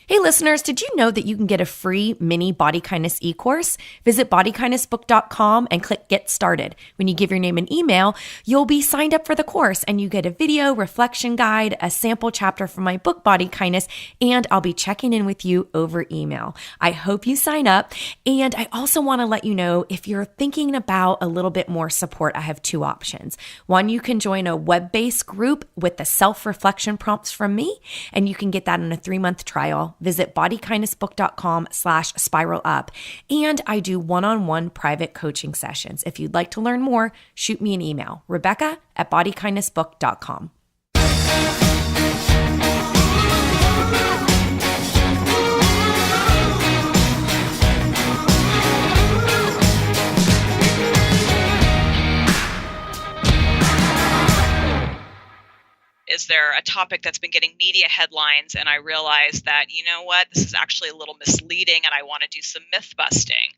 Hey listeners, did you know that you can get a free mini Body Kindness e-course? Visit bodykindnessbook.com and click Get Started. When you give your name and email, you'll be signed up for the course and you get a video, reflection guide, a sample chapter from my book, Body Kindness, and I'll be checking in with you over email. I hope you sign up. And I also want to let you know, if you're thinking about a little bit more support, I have two options. One, you can join a web-based group with the self-reflection prompts from me, and you can get that in a 3-month trial. Visit bodykindnessbook.com/spiral up. And I do one-on-one private coaching sessions. If you'd like to learn more, shoot me an email, Rebecca@bodykindnessbook.com. Is there a topic that's been getting media headlines and I realized that, you know what, this is actually a little misleading and I want to do some myth busting?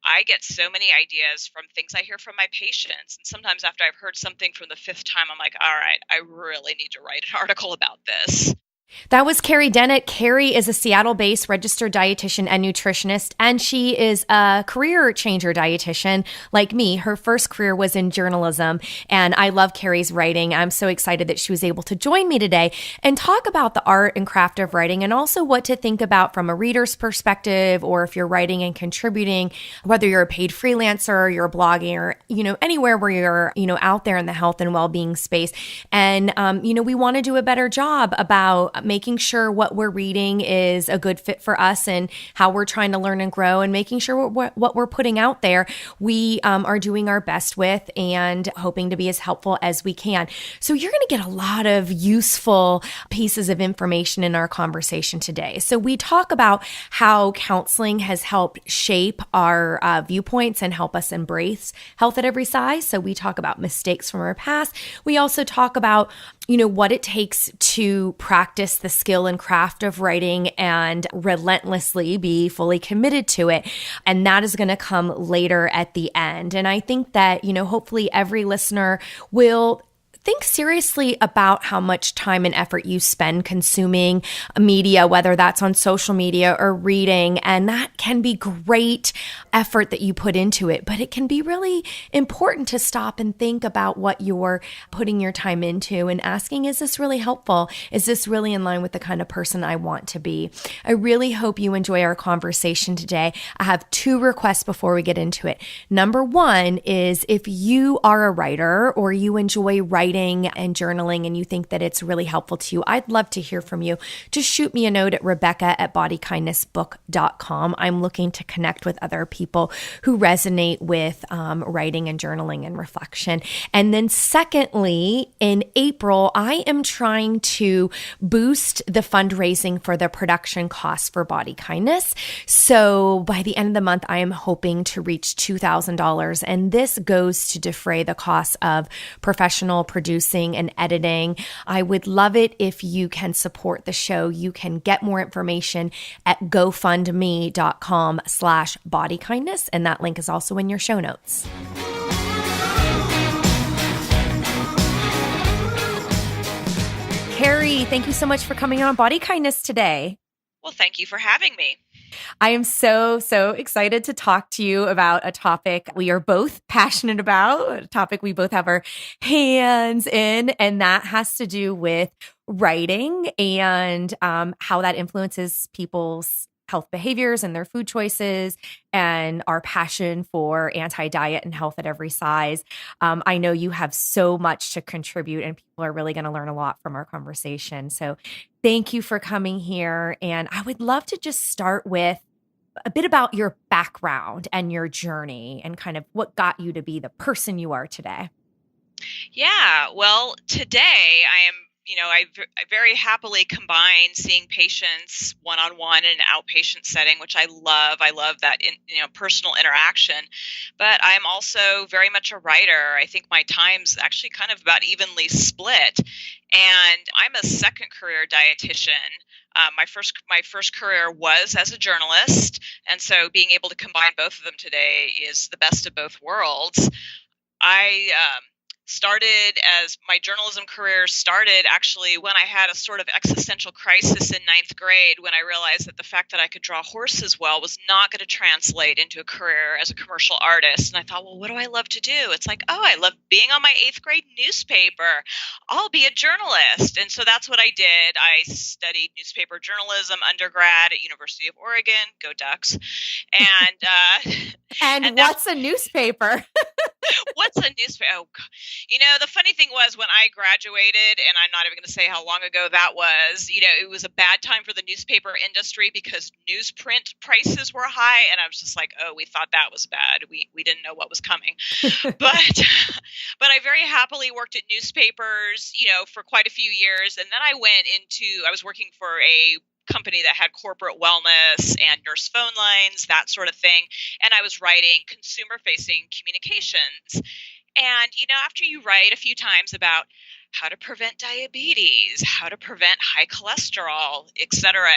I get so many ideas from things I hear from my patients. And sometimes after I've heard something from the 5th time, I'm like, all right, I really need to write an article about this. That was Carrie Dennett. Carrie is a Seattle-based registered dietitian and nutritionist, and she is a career changer dietitian like me. Her first career was in journalism, and I love Carrie's writing. I'm so excited that she was able to join me today and talk about the art and craft of writing, and also what to think about from a reader's perspective, or if you're writing and contributing, whether you're a paid freelancer, you're blogging, or anywhere where you're out there in the health and well-being space. And we want to do a better job about making sure what we're reading is a good fit for us and how we're trying to learn and grow, and making sure what we're putting out there, we are doing our best with and hoping to be as helpful as we can. So you're going to get a lot of useful pieces of information in our conversation today. So we talk about how counseling has helped shape our viewpoints and help us embrace health at every size. So we talk about mistakes from our past. We also talk about what it takes to practice the skill and craft of writing and relentlessly be fully committed to it. And that is going to come later at the end. And I think that, hopefully every listener will think seriously about how much time and effort you spend consuming media, whether that's on social media or reading. And that can be great effort that you put into it, but it can be really important to stop and think about what you're putting your time into and asking, is this really helpful? Is this really in line with the kind of person I want to be? I really hope you enjoy our conversation today. I have 2 requests before we get into it. Number 1 is, if you are a writer or you enjoy writing and journaling and you think that it's really helpful to you, I'd love to hear from you. Just shoot me a note at Rebecca@bodykindnessbook.com. I'm looking to connect with other people who resonate with writing and journaling and reflection. And then secondly, in April, I am trying to boost the fundraising for the production costs for Body Kindness. So by the end of the month, I am hoping to reach $2,000. And this goes to defray the costs of professional producing and editing. I would love it if you can support the show. You can get more information at gofundme.com/bodykindness, and that link is also in your show notes. Carrie, thank you so much for coming on Body Kindness today. Well, thank you for having me. I am so excited to talk to you about a topic we are both passionate about, a topic we both have our hands in, and that has to do with writing and how that influences people's health behaviors and their food choices, and our passion for anti-diet and health at every size. I know you have so much to contribute, and people are really going to learn a lot from our conversation. So thank you for coming here. And I would love to just start with a bit about your background and your journey and kind of what got you to be the person you are today. Yeah, well, today I am I very happily combine seeing patients one-on-one in an outpatient setting, which I love. I love that personal interaction. But I'm also very much a writer. I think my time's actually kind of about evenly split. And I'm a second career dietitian. My first career was as a journalist, and so being able to combine both of them today is the best of both worlds. I started as my journalism career started actually when I had a sort of existential crisis in ninth grade, when I realized that the fact that I could draw horses well was not going to translate into a career as a commercial artist. And I thought, well, what do I love to do? It's like, oh, I love being on my eighth grade newspaper. I'll be a journalist. And so that's what I did. I studied newspaper journalism undergrad at University of Oregon. Go Ducks. And what's a newspaper? What's a newspaper? Oh, the funny thing was when I graduated, and I'm not even going to say how long ago that was, it was a bad time for the newspaper industry because newsprint prices were high. And I was just like, oh, we thought that was bad. We didn't know what was coming. but I very happily worked at newspapers, for quite a few years. And then I was working for a company that had corporate wellness and nurse phone lines, that sort of thing. And I was writing consumer-facing communications. And, after you write a few times about how to prevent diabetes, how to prevent high cholesterol, et cetera,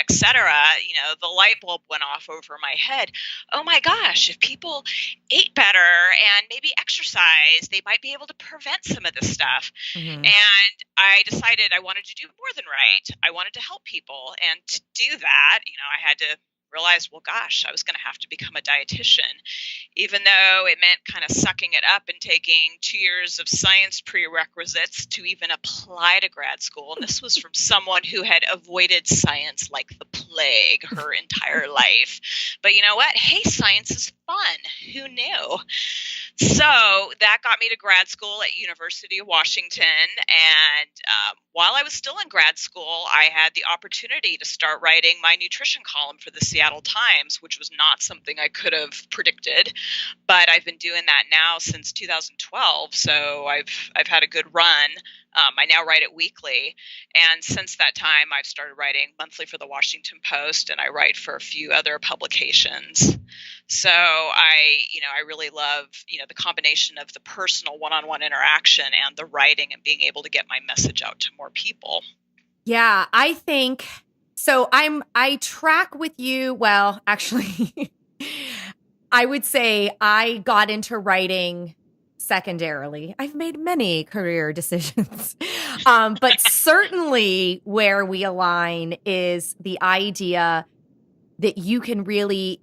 the light bulb went off over my head. Oh my gosh, if people ate better and maybe exercise, they might be able to prevent some of this stuff. Mm-hmm. And I decided I wanted to do more than write. I wanted to help people. And to do that, I had to realize, well, gosh, I was going to have to become a dietitian, even though it meant kind of sucking it up and taking 2 years of science prerequisites to even apply to grad school. And this was from someone who had avoided science like the plague her entire life. But you know what? Hey, science is fun. Who knew? So that got me to grad school at University of Washington. And while I was still in grad school, I had the opportunity to start writing my nutrition column for the Seattle Times, which was not something I could have predicted. But I've been doing that now since 2012. So I've had a good run. I now write it weekly. And since that time, I've started writing monthly for the Washington Post, and I write for a few other publications. So I really love, the combination of the personal one-on-one interaction and the writing and being able to get my message out to more people. Yeah, I think so. I track with you. Well, actually, I would say I got into writing secondarily. I've made many career decisions, but certainly where we align is the idea that you can really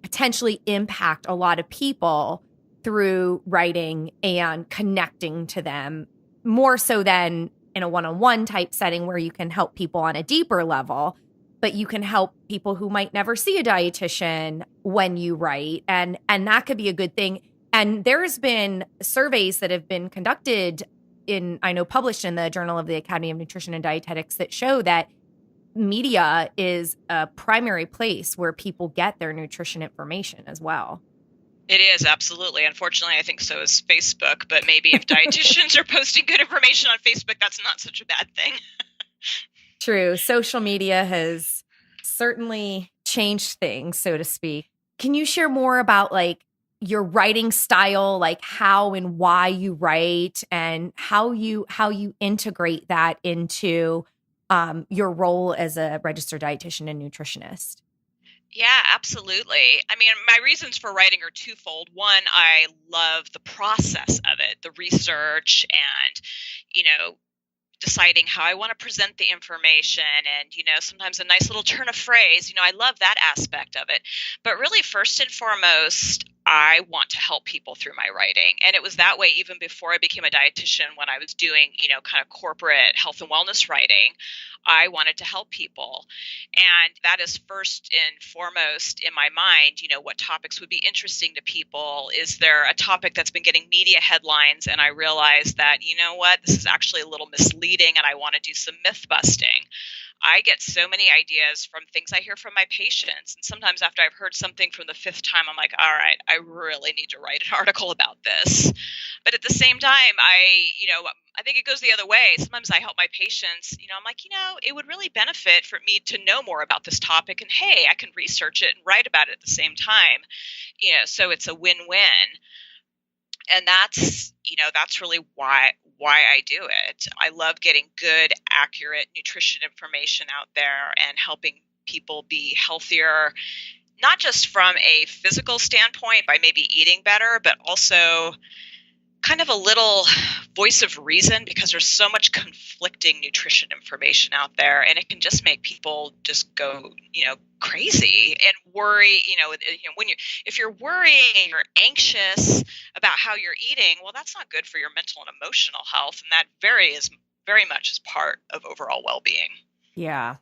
potentially impact a lot of people through writing and connecting to them more so than in a one-on-one type setting where you can help people on a deeper level, but you can help people who might never see a dietitian when you write. And that could be a good thing. And there's been surveys that have been conducted published in the Journal of the Academy of Nutrition and Dietetics that show that media is a primary place where people get their nutrition information as well. It is, absolutely. Unfortunately, I think so is Facebook, but maybe if dietitians are posting good information on Facebook, that's not such a bad thing. True. Social media has certainly changed things, so to speak. Can you share more about your writing style, how and why you write and how you integrate that into your role as a registered dietitian and nutritionist? Yeah, absolutely. I mean, my reasons for writing are twofold. One, I love the process of it, the research and, deciding how I want to present the information and, sometimes a nice little turn of phrase. I love that aspect of it. But really, first and foremost, I want to help people through my writing. And it was that way even before I became a dietitian when I was doing, kind of corporate health and wellness writing. I wanted to help people. And that is first and foremost in my mind, what topics would be interesting to people? Is there a topic that's been getting media headlines? And I realized that, this is actually a little misleading and I want to do some myth busting. I get so many ideas from things I hear from my patients. And sometimes after I've heard something from the fifth time, I'm like, all right, I really need to write an article about this. But at the same time, I think it goes the other way. Sometimes I help my patients, I'm like, it would really benefit for me to know more about this topic. And hey, I can research it and write about it at the same time. So it's a win-win. And that's really why I do it. I love getting good, accurate nutrition information out there and helping people be healthier, not just from a physical standpoint by maybe eating better, but also kind of a little voice of reason, because there's so much conflicting nutrition information out there, and it can just make people just go, crazy and worry. If you're worrying or anxious about how you're eating, well, that's not good for your mental and emotional health, and that very much is part of overall well-being. Yeah.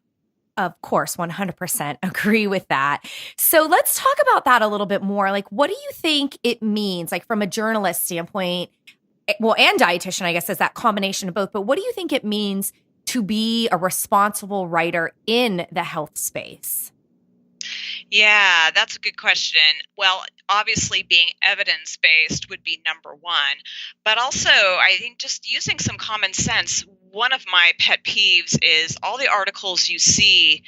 Of course, 100% agree with that. So let's talk about that a little bit more. Like, what do you think it means, like from a journalist standpoint, well, and dietitian, I guess, is that combination of both. But what do you think it means to be a responsible writer in the health space? Yeah, that's a good question. Well, obviously being evidence-based would be number one, but also I think just using some common sense. One of my pet peeves is all the articles you see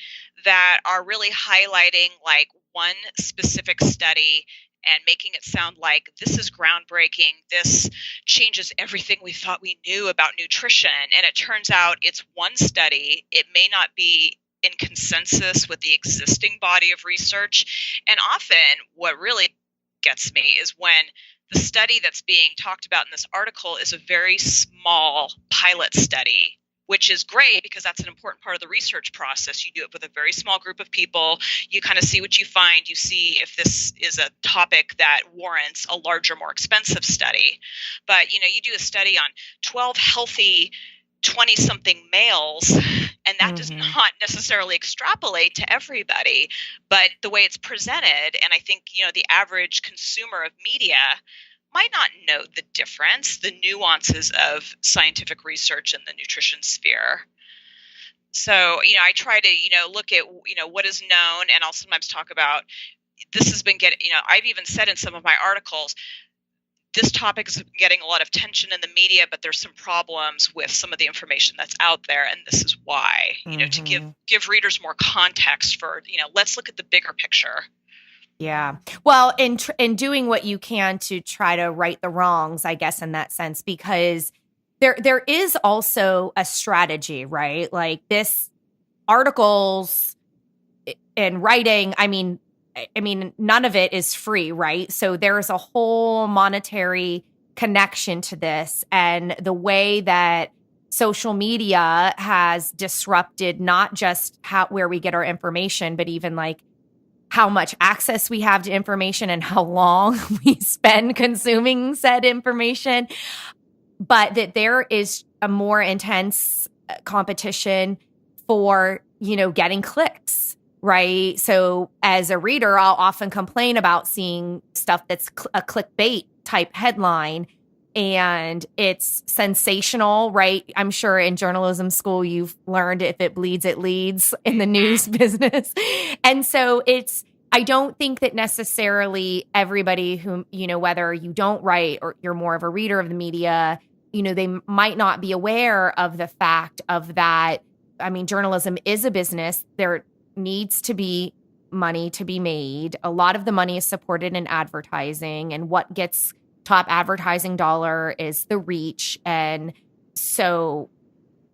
that are really highlighting like one specific study and making it sound like this is groundbreaking, this changes everything we thought we knew about nutrition. And it turns out it's one study. It may not be in consensus with the existing body of research. And often what really gets me is when the study that's being talked about in this article is a very small pilot study, which is great because that's an important part of the research process. You do it with a very small group of people. You kind of see what you find. You see if this is a topic that warrants a larger, more expensive study. But, you do a study on 12 healthy 20-something males, and that does not necessarily extrapolate to everybody, but the way it's presented, and I think, the average consumer of media might not know the difference, the nuances of scientific research in the nutrition sphere. So, I try to, look at, what is known, and I'll sometimes talk about, this has been getting, I've even said in some of my articles, this topic is getting a lot of attention in the media, but there's some problems with some of the information that's out there, and this is why, to give readers more context for, let's look at the bigger picture. Yeah. Well, in doing what you can to try to right the wrongs, I guess, in that sense, because there is also a strategy, right? Like this articles and writing, I mean, none of it is free, right? So there's a whole monetary connection to this, and the way that social media has disrupted not just where we get our information, but even like how much access we have to information and how long we spend consuming said information, but that there is a more intense competition for, getting clicks. Right. So as a reader, I'll often complain about seeing stuff that's a clickbait type headline, and it's sensational, right? I'm sure in journalism school, you've learned if it bleeds, it leads in the news business. And so I don't think that necessarily everybody who, whether you don't write or you're more of a reader of the media, they might not be aware of the fact of that. I mean, journalism is a business. There needs to be money to be made. A lot of the money is supported in advertising, and what gets top advertising dollar is the reach. And so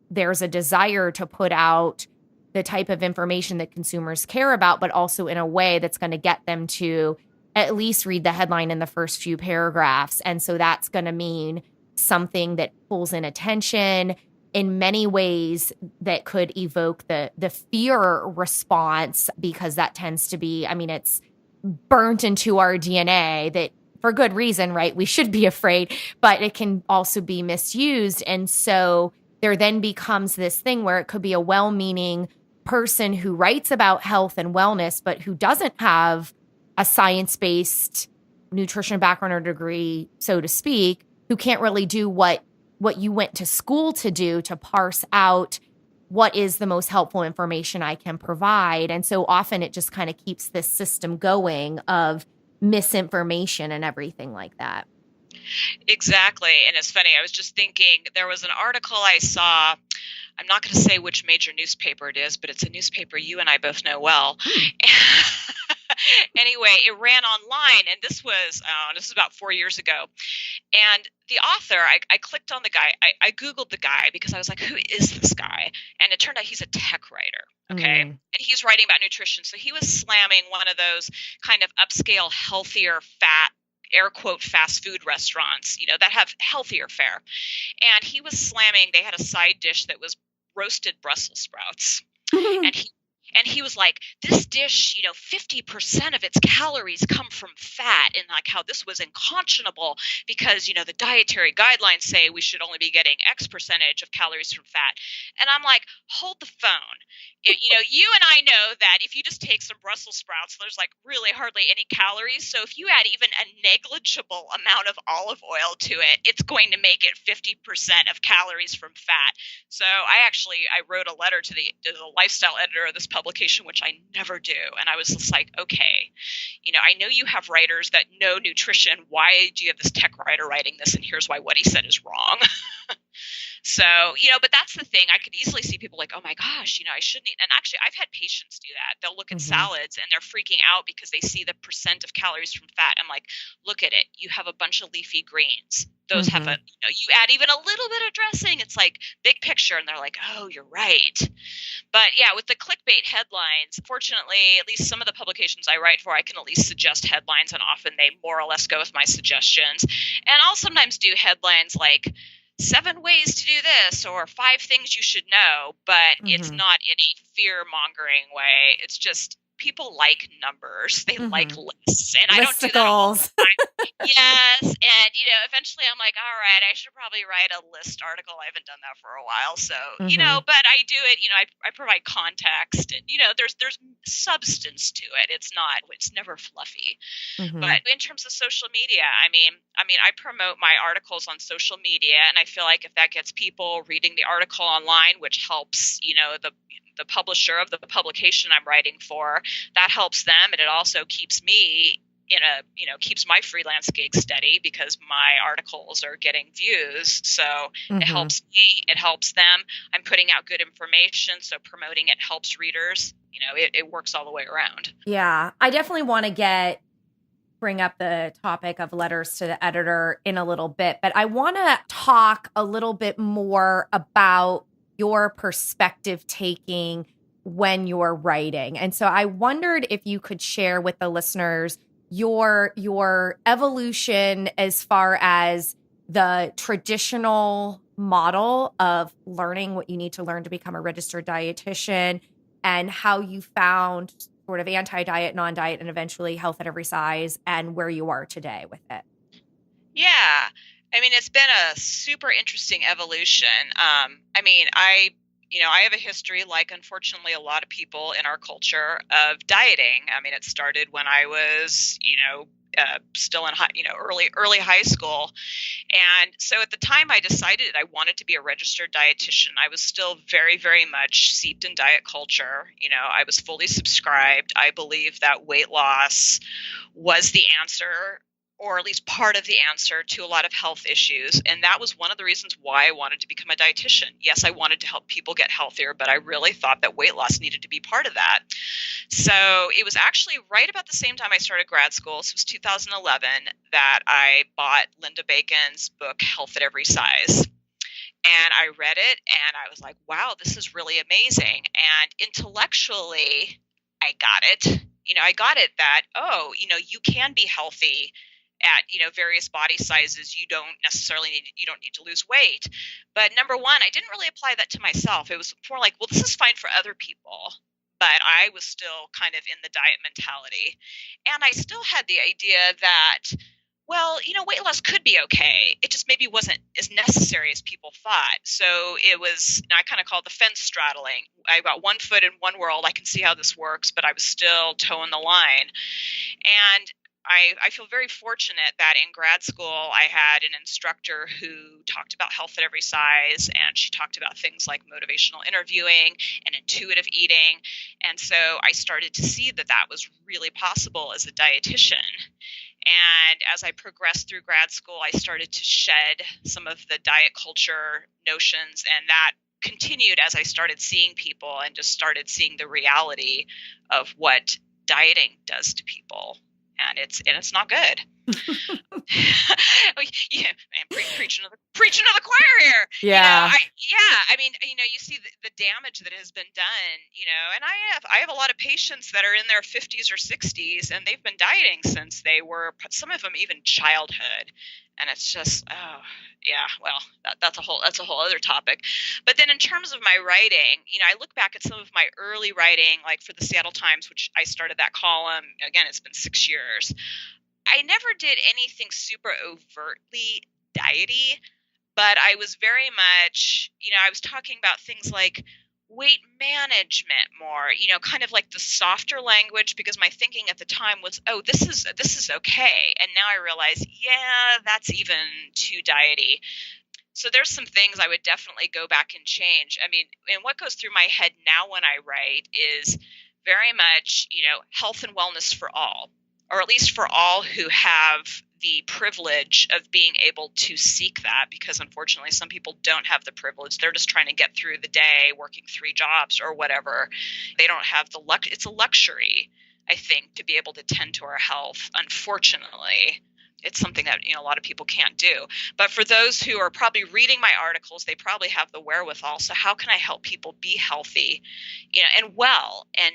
there's a desire to put out the type of information that consumers care about, but also in a way that's going to get them to at least read the headline in the first few paragraphs. And so that's going to mean something that pulls in attention in many ways that could evoke the fear response, because that tends to be, it's burnt into our DNA that for good reason, right? We should be afraid, but it can also be misused. And so there then becomes this thing where it could be a well-meaning person who writes about health and wellness, but who doesn't have a science-based nutrition background or degree, so to speak, who can't really do what you went to school to do, to parse out what is the most helpful information I can provide. And so often it just kind of keeps this system going of misinformation and everything like that. Exactly. And it's funny, I was just thinking, there was an article I saw, I'm not going to say which major newspaper it is, but it's a newspaper you and I both know well. Anyway, it ran online, and this was about 4 years ago. And the author, I clicked on the guy, I Googled the guy because I was like, who is this guy? And it turned out he's a tech writer. Okay. And he's writing about nutrition. So he was slamming one of those kind of upscale, healthier, fat air quote fast food restaurants, that have healthier fare. And he was slamming, they had a side dish that was roasted Brussels sprouts. And he was like, this dish, 50% of its calories come from fat, and like how this was unconscionable because, the dietary guidelines say we should only be getting X percentage of calories from fat. And I'm like, hold the phone. You and I know that if you just take some Brussels sprouts, there's like really hardly any calories. So if you add even a negligible amount of olive oil to it, it's going to make it 50% of calories from fat. So I wrote a letter to the lifestyle editor of this publication, which I never do. And I was just like, okay, I know you have writers that know nutrition. Why do you have this tech writer writing this? And here's why what he said is wrong. So, but that's the thing. I could easily see people like, oh my gosh, I shouldn't eat. And actually, I've had patients do that. They'll look at salads and they're freaking out because they see the percent of calories from fat. I'm like, look at it. You have a bunch of leafy greens. Those have you add even a little bit of dressing. It's like big picture. And they're like, oh, you're right. But yeah, with the clickbait headlines, fortunately, at least some of the publications I write for, I can at least suggest headlines, and often they more or less go with my suggestions. And I'll sometimes do headlines like 7 ways to do this or 5 things you should know, but it's not in a fear-mongering way. It's just people like numbers. They like lists. And I don't do that all the time. Yes. And, eventually I'm like, all right, I should probably write a list article. I haven't done that for a while. So, but I do it, I provide context and, there's substance to it. It's never fluffy. But in terms of social media, I mean, I promote my articles on social media, and I feel like if that gets people reading the article online, which helps, the publisher of the publication I'm writing for, that helps them. And it also keeps me keeps my freelance gig steady because my articles are getting views. So it helps me, it helps them. I'm putting out good information. So promoting it helps readers. It works all the way around. Yeah. I definitely want to bring up the topic of letters to the editor in a little bit, but I want to talk a little bit more about your perspective taking when you're writing. And so I wondered if you could share with the listeners your evolution as far as the traditional model of learning what you need to learn to become a registered dietitian, and how you found sort of anti-diet, non-diet, and eventually health at every size, and where you are today with it. Yeah. It's been a super interesting evolution. I have a history, like unfortunately a lot of people in our culture, of dieting. It started when I was, still in early high school. And so at the time I decided I wanted to be a registered dietitian, I was still very, very much seeped in diet culture. I was fully subscribed. I believed that weight loss was the answer, or at least part of the answer to a lot of health issues. And that was one of the reasons why I wanted to become a dietitian. Yes, I wanted to help people get healthier, but I really thought that weight loss needed to be part of that. So it was actually right about the same time I started grad school, so it was 2011, that I bought Linda Bacon's book, Health at Every Size. And I read it and I was like, wow, this is really amazing. And intellectually, I got it. I got it that, you can be healthy at, various body sizes. You don't need to lose weight. But number one, I didn't really apply that to myself. It was more like, well, this is fine for other people. But I was still kind of in the diet mentality. And I still had the idea that, well, weight loss could be okay. It just maybe wasn't as necessary as people thought. So it was, I kind of call it the fence straddling. I got one foot in one world. I can see how this works, but I was still toeing the line. And I feel very fortunate that in grad school, I had an instructor who talked about health at every size, and she talked about things like motivational interviewing and intuitive eating. And so I started to see that that was really possible as a dietitian. And as I progressed through grad school, I started to shed some of the diet culture notions, and that continued as I started seeing people and just started seeing the reality of what dieting does to people. And it's not good. Yeah, man, preaching to the choir here. Yeah. I mean, you see the damage that has been done, and I have a lot of patients that are in their 50s or 60s, and they've been dieting since they were, some of them even childhood, and it's just, oh yeah, well, that's a whole other topic. But then in terms of my writing, I look back at some of my early writing, like for the Seattle Times, which I started that column. Again, it's been 6 years. I never did anything super overtly diety, but I was very much, I was talking about things like weight management more, kind of like the softer language, because my thinking at the time was, oh, this is okay. And now I realize, yeah, that's even too diety. So there's some things I would definitely go back and change. I mean, and what goes through my head now when I write is very much, health and wellness for all, or at least for all who have the privilege of being able to seek that, because unfortunately some people don't have the privilege. They're just trying to get through the day working 3 jobs or whatever. They don't have the luck. It's a luxury, I think, to be able to tend to our health. Unfortunately, it's something that a lot of people can't do. But for those who are probably reading my articles, they probably have the wherewithal. So how can I help people be healthy, and well, and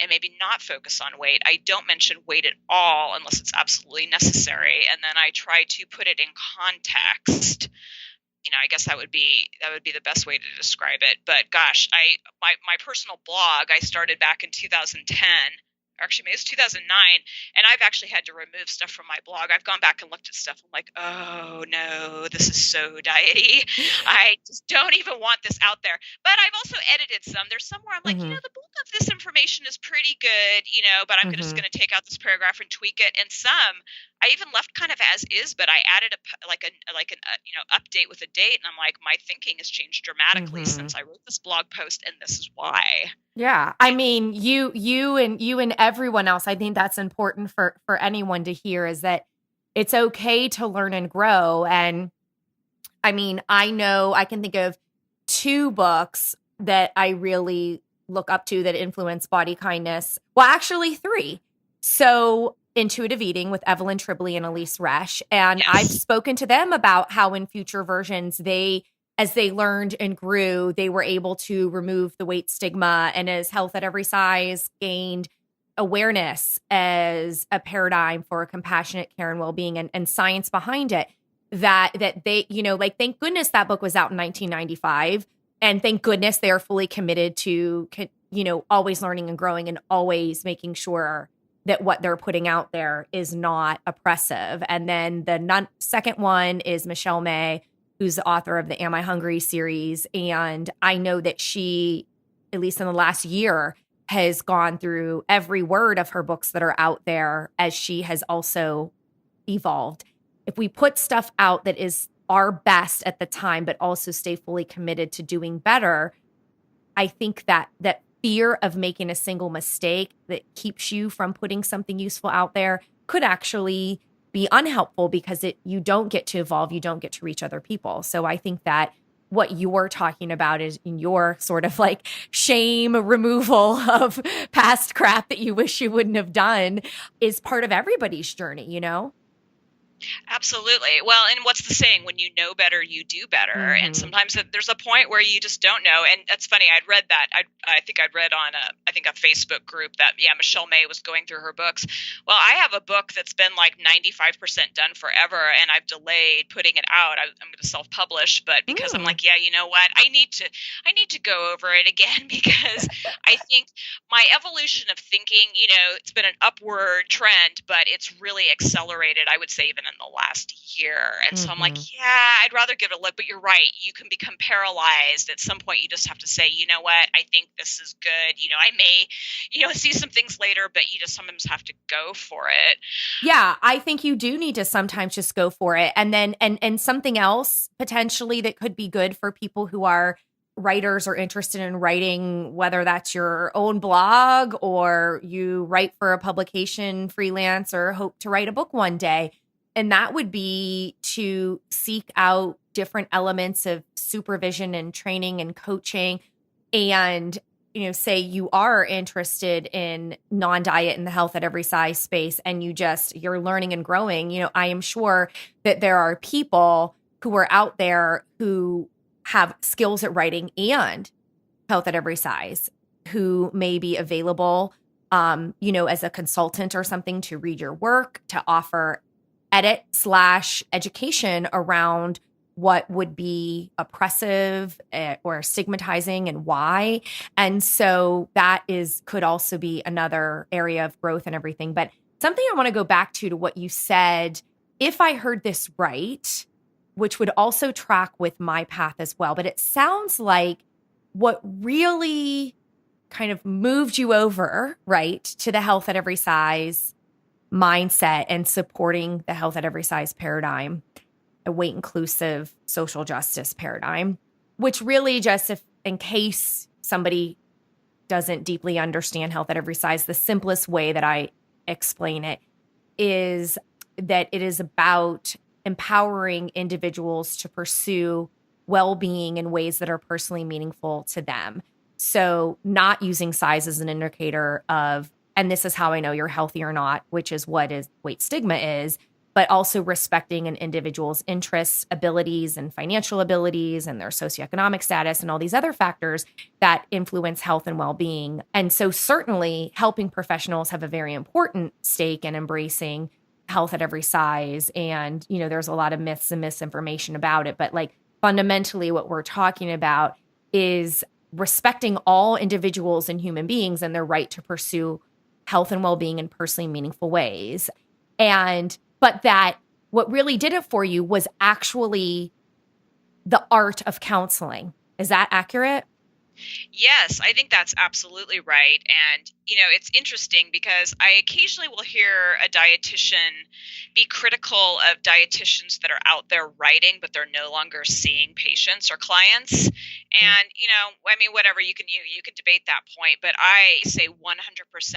maybe not focus on weight? I don't mention weight at all unless it's absolutely necessary, and then I try to put it in context. I guess that would be the best way to describe it. But gosh, my personal blog I started back in 2010. Actually, maybe it was 2009, and I've actually had to remove stuff from my blog. I've gone back and looked at stuff. I'm like, oh no, this is so diety. I just don't even want this out there. But I've also edited some. There's some where I'm like, the bulk of this information is pretty good, but I'm just going to take out this paragraph and tweak it. And some I even left kind of as is, but I added an update with a date, and I'm like, my thinking has changed dramatically since I wrote this blog post, and this is why. Yeah. I mean, you and everyone else, I think that's important for anyone to hear, is that it's okay to learn and grow. And I mean, I know I can think of 2 books that I really look up to that influence body kindness. Well, actually 3. So Intuitive Eating with Evelyn Tribbley and Elise Resch. And Yes. I've spoken to them about how in future versions, as they learned and grew, they were able to remove the weight stigma, and as Health at Every Size gained awareness as a paradigm for compassionate care and well-being, and science behind it, that they, thank goodness that book was out in 1995. And thank goodness they are fully committed to, always learning and growing, and always making sure that what they're putting out there is not oppressive. And then the second one is Michelle May, who's the author of the Am I Hungry series. And I know that she, at least in the last year, has gone through every word of her books that are out there, as she has also evolved. If we put stuff out that is our best at the time, but also stay fully committed to doing better, I think that fear of making a single mistake that keeps you from putting something useful out there could actually be unhelpful, because you don't get to evolve, you don't get to reach other people. So I think that what you're talking about is in your sort of like shame removal of past crap that you wish you wouldn't have done is part of everybody's journey, Absolutely. Well, and what's the saying? When you know better, you do better. And sometimes there's a point where you just don't know. And that's funny. I'd read that. I think I'd read on a Facebook group that, Michelle May was going through her books. Well, I have a book that's been like 95% done forever, and I've delayed putting it out. I'm going to self-publish, but because I'm like, you know what? I need to go over it again, because I think my evolution of thinking, it's been an upward trend, but it's really accelerated, I would say, even in the last year. And so I'm like, I'd rather give it a look. But you're right. You can become paralyzed. At some point, you just have to say, you know what? I think this is good. I may, see some things later, but you just sometimes have to go for it. Yeah, I think you do need to sometimes just go for it. And then, and something else potentially that could be good for people who are writers or interested in writing, whether that's your own blog or you write for a publication freelance or hope to write a book one day. And that would be to seek out different elements of supervision and training and coaching. And, say you are interested in non-diet and the health at every size space, and you're learning and growing, I am sure that there are people who are out there who have skills at writing and health at every size, who may be available, as a consultant or something, to read your work, to offer edit/education around what would be oppressive or stigmatizing and why. And so that could also be another area of growth and everything. But something I want to go back to what you said, if I heard this right, which would also track with my path as well, but it sounds like what really kind of moved you over, right, to the health at every size mindset and supporting the health at every size paradigm, a weight inclusive social justice paradigm, which really just, if in case somebody doesn't deeply understand health at every size, the simplest way that I explain it is that it is about empowering individuals to pursue well-being in ways that are personally meaningful to them. So not using size as an indicator of, and this is how I know you're healthy or not, which is what weight stigma is, but also respecting an individual's interests, abilities, and financial abilities, and their socioeconomic status, and all these other factors that influence health and well-being. And so certainly helping professionals have a very important stake in embracing health at every size. And, there's a lot of myths and misinformation about it, but fundamentally what we're talking about is respecting all individuals and human beings and their right to pursue health and well-being in personally meaningful ways. But that what really did it for you was actually the art of counseling. Is that accurate? Yes, I think that's absolutely right. And, it's interesting because I occasionally will hear a dietitian be critical of dietitians that are out there writing, but they're no longer seeing patients or clients. And, whatever, you can debate that point, but I say 100%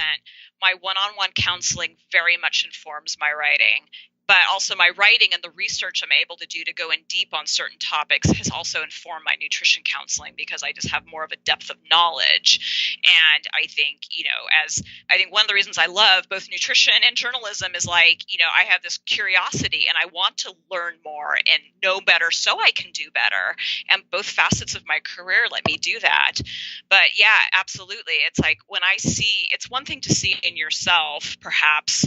my one-on-one counseling very much informs my writing. But also my writing and the research I'm able to do to go in deep on certain topics has also informed my nutrition counseling, because I just have more of a depth of knowledge. And I think, one of the reasons I love both nutrition and journalism is I have this curiosity and I want to learn more and know better so I can do better. And both facets of my career let me do that. But yeah, absolutely. It's it's one thing to see in yourself, perhaps,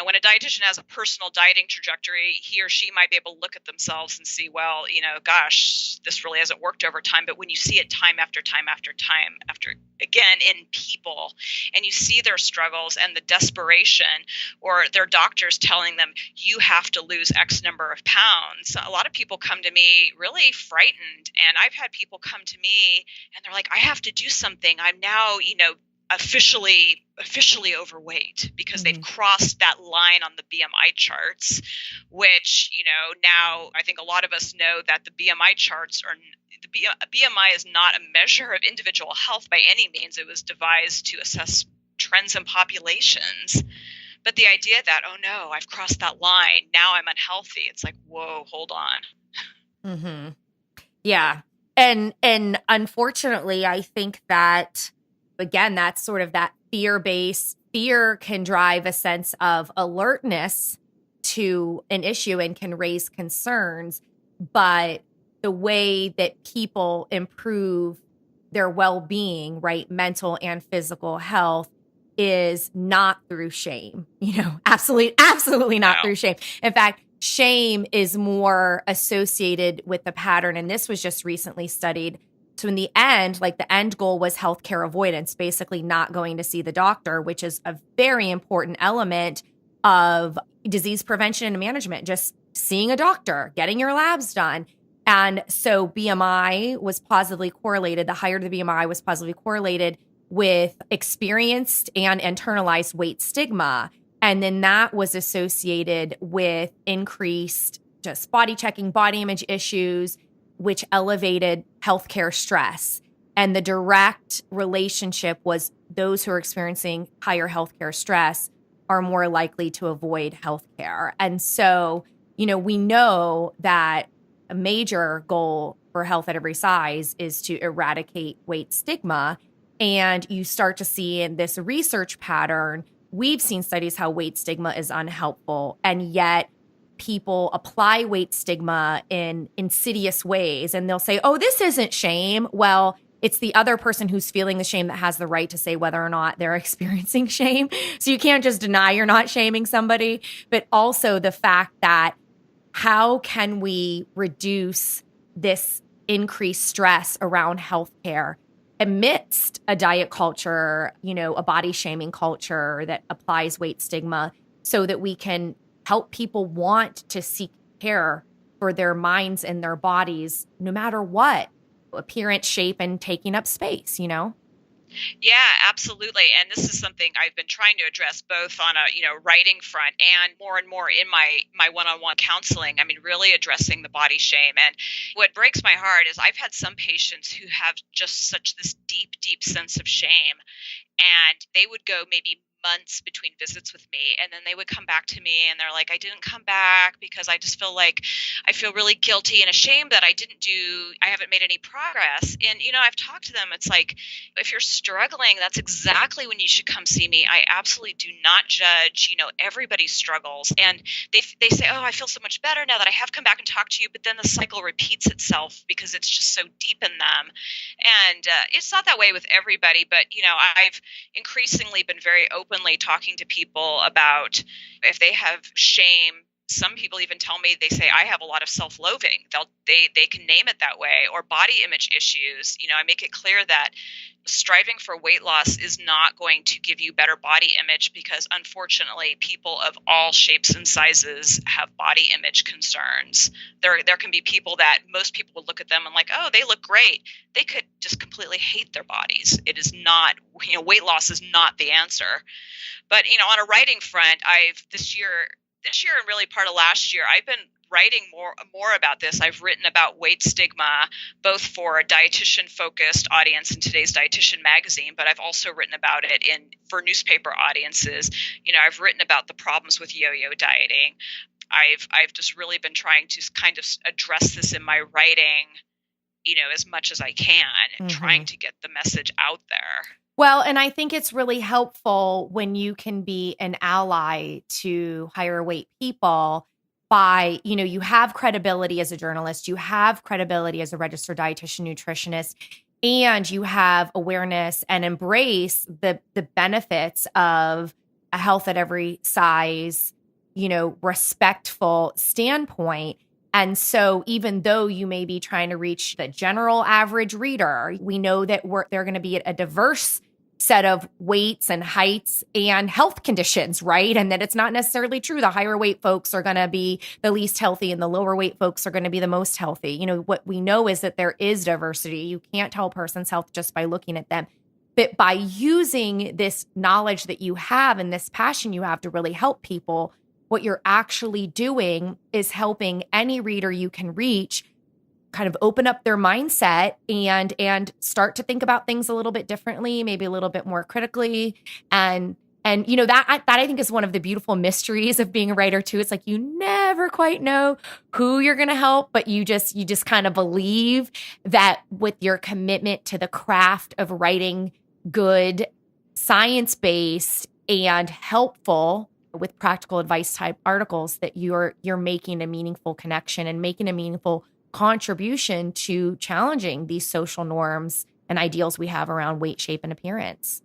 when a dietitian has a personal dieting trajectory, he or she might be able to look at themselves and see, well, gosh, this really hasn't worked over time. But when you see it time after time after time after again in people, and you see their struggles and the desperation, or their doctors telling them, you have to lose X number of pounds. A lot of people come to me really frightened. And I've had people come to me and they're like, I have to do something. I'm now, officially overweight, because they've crossed that line on the BMI charts, which, now I think a lot of us know that the BMI charts BMI is not a measure of individual health by any means. It was devised to assess trends in populations. But the idea that, oh no, I've crossed that line, now I'm unhealthy. It's like, whoa, hold on. Mm-hmm. Yeah. And unfortunately, I think that, again, that's sort of that fear-based. Fear can drive a sense of alertness to an issue and can raise concerns. But the way that people improve their well-being, right, mental and physical health, is not through shame. Absolutely not through shame. In fact, shame is more associated with the pattern. And this was just recently studied. So in the end, the end goal was healthcare avoidance, basically not going to see the doctor, which is a very important element of disease prevention and management, just seeing a doctor, getting your labs done. And so BMI was positively correlated. The higher the BMI was positively correlated with experienced and internalized weight stigma. And then that was associated with increased just body checking, body image issues, which elevated healthcare stress. And the direct relationship was those who are experiencing higher healthcare stress are more likely to avoid healthcare. And so, we know that a major goal for health at every size is to eradicate weight stigma. And you start to see in this research pattern, we've seen studies how weight stigma is unhelpful, and yet people apply weight stigma in insidious ways. And they'll say, oh, this isn't shame. Well, it's the other person who's feeling the shame that has the right to say whether or not they're experiencing shame. So you can't just deny you're not shaming somebody, but also the fact that how can we reduce this increased stress around healthcare amidst a diet culture, a body shaming culture that applies weight stigma, so that we can help people want to seek care for their minds and their bodies, no matter what appearance, shape, and taking up space, Yeah, absolutely. And this is something I've been trying to address both on a, writing front and more in my one-on-one counseling. I mean, really addressing the body shame. And what breaks my heart is I've had some patients who have just such this deep, deep sense of shame, and they would go maybe months between visits with me, and then they would come back to me and they're like, I didn't come back because I just feel like I feel really guilty and ashamed that I haven't made any progress. And I've talked to them, it's like, if you're struggling, that's exactly when you should come see me. I absolutely do not judge. Everybody struggles, and they say, oh, I feel so much better now that I have come back and talked to you, but then the cycle repeats itself because it's just so deep in them. And it's not that way with everybody, but I've increasingly been very openly talking to people about if they have shame. Some people even tell me, they say, I have a lot of self-loathing. They can name it that way, or body image issues. I make it clear that striving for weight loss is not going to give you better body image, because unfortunately people of all shapes and sizes have body image concerns. There can be people that most people would look at them and like, oh, they look great. They could just completely hate their bodies. It is not, weight loss is not the answer. But, on a writing front, this year and really part of last year, I've been writing more about this. I've written about weight stigma, both for a dietitian-focused audience in today's Dietitian magazine, but I've also written about it for newspaper audiences. I've written about the problems with yo-yo dieting. I've just really been trying to kind of address this in my writing, as much as I can, and trying to get the message out there. Well, and I think it's really helpful when you can be an ally to higher weight people by, you have credibility as a journalist, you have credibility as a registered dietitian nutritionist, and you have awareness and embrace the benefits of a health at every size, respectful standpoint. And so even though you may be trying to reach the general average reader, we know that they're going to be a diverse set of weights and heights and health conditions, right? And that it's not necessarily true. The higher weight folks are going to be the least healthy and the lower weight folks are going to be the most healthy. What we know is that there is diversity. You can't tell a person's health just by looking at them. But by using this knowledge that you have and this passion you have to really help people, what you're actually doing is helping any reader you can reach kind of open up their mindset and start to think about things a little bit differently, maybe a little bit more critically. And that I think is one of the beautiful mysteries of being a writer too. It's like you never quite know who you're going to help, but you just kind of believe that with your commitment to the craft of writing good, science-based and helpful with practical advice type articles, that you're making a meaningful connection and making a meaningful contribution to challenging these social norms and ideals we have around weight, shape, and appearance.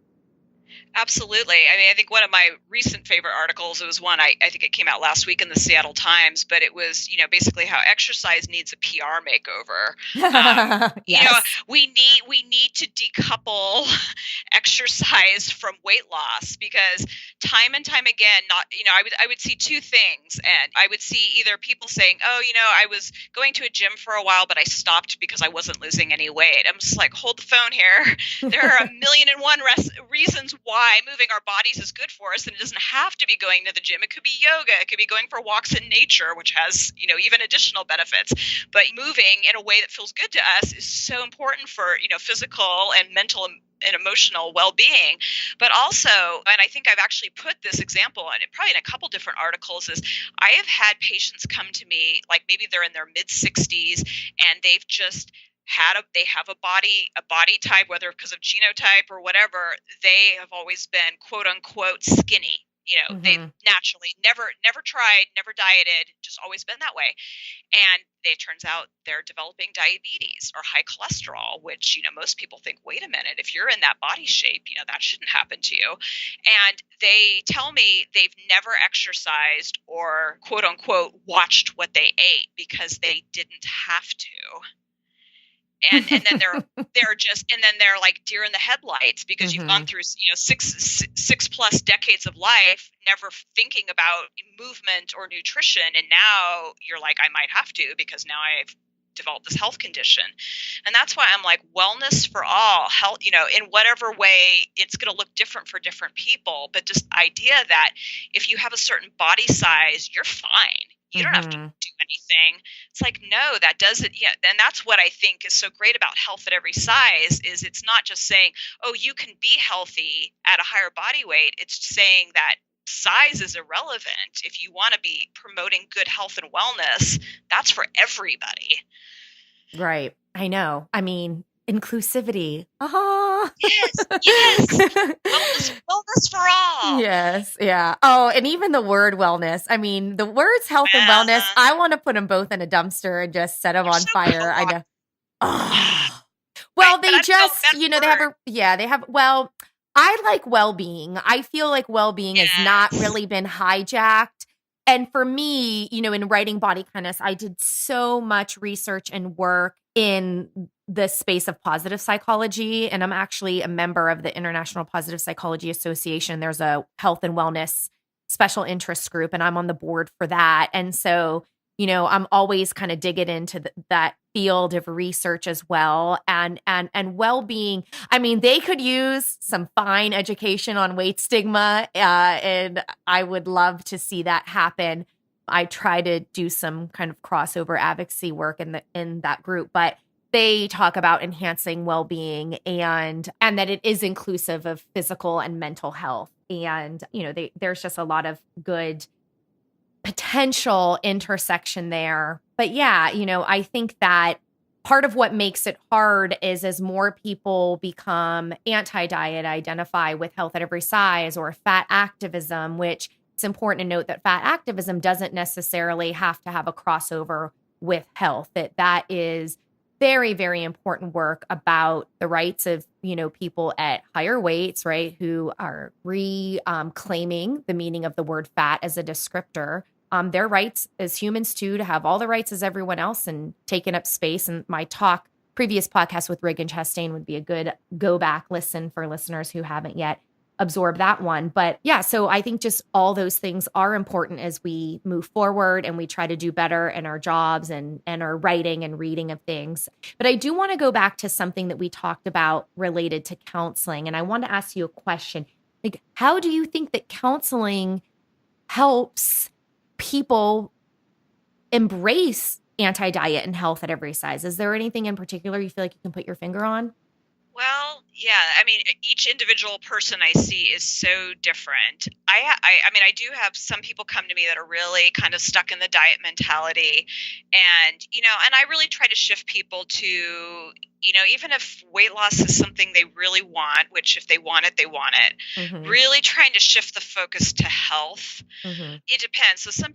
Absolutely. I mean, I think one of my recent favorite articles, it was one, I think it came out last week in the Seattle Times, but it was, basically how exercise needs a PR makeover. Yes. We need to decouple exercise from weight loss, because time and time again, I would see two things, and I would see either people saying, oh, I was going to a gym for a while, but I stopped because I wasn't losing any weight. I'm just like, hold the phone here. There are a million and one reasons why moving our bodies is good for us, and it doesn't have to be going to the gym. It could be yoga. It could be going for walks in nature, which has, even additional benefits. But moving in a way that feels good to us is so important for, physical and mental and emotional well-being. But also, and I think I've actually put this example on it probably in a couple different articles, is I have had patients come to me, like maybe they're in their mid 60s and they've just they have a body type, whether because of genotype or whatever, they have always been quote unquote skinny. They've naturally never tried, never dieted, just always been that way. And it turns out they're developing diabetes or high cholesterol, which, most people think, wait a minute, if you're in that body shape, that shouldn't happen to you. And they tell me they've never exercised or quote unquote watched what they ate because they didn't have to. And then they're like deer in the headlights because you've gone through six plus decades of life never thinking about movement or nutrition, and now you're like, I might have to because now I've developed this health condition. And that's why I'm like, wellness for all, health, in whatever way it's going to look different for different people, but just the idea that if you have a certain body size, you're fine. You don't have to do anything. It's like, no, that doesn't. Yeah. And that's what I think is so great about health at every size is it's not just saying, oh, you can be healthy at a higher body weight. It's saying that size is irrelevant. If you want to be promoting good health and wellness, that's for everybody. Right. I know. I mean, inclusivity. Yes. Wellness for all. Yes. Yeah. Oh, and even the word wellness. I mean, the words health and wellness, I want to put them both in a dumpster and just set them on fire. I know. Oh. Well, they have, I like well-being. I feel like well-being has not really been hijacked. And for me, in writing Body Kindness, I did so much research and work in the space of positive psychology. And I'm actually a member of the International Positive Psychology Association. There's a health and wellness special interest group, and I'm on the board for that. And so, I'm always kind of digging into that field of research as well. And well-being, I mean, they could use some fine education on weight stigma, and I would love to see that happen. I try to do some kind of crossover advocacy work in that group, but they talk about enhancing well-being and that it is inclusive of physical and mental health. And, there's just a lot of good potential intersection there. But yeah, I think that part of what makes it hard is as more people become anti-diet, identify with health at every size or fat activism, which it's important to note that fat activism doesn't necessarily have to have a crossover with health, that is very, very important work about the rights of, people at higher weights, right, who are reclaiming the meaning of the word fat as a descriptor. Their rights as humans too, to have all the rights as everyone else and taking up space. And my previous podcast with Regan Chastain would be a good go back listen for listeners who haven't yet absorbed that one. But yeah, so I think just all those things are important as we move forward and we try to do better in our jobs and our writing and reading of things. But I do want to go back to something that we talked about related to counseling. And I want to ask you a question. Like, how do you think that counseling helps people embrace anti-diet and health at every size? Is there anything in particular you feel like you can put your finger on? Well, yeah. I mean, each individual person I see is so different. I mean, I do have some people come to me that are really kind of stuck in the diet mentality, and and I really try to shift people to, even if weight loss is something they really want, which if they want it, they want it. Really trying to shift the focus to health. It depends. So some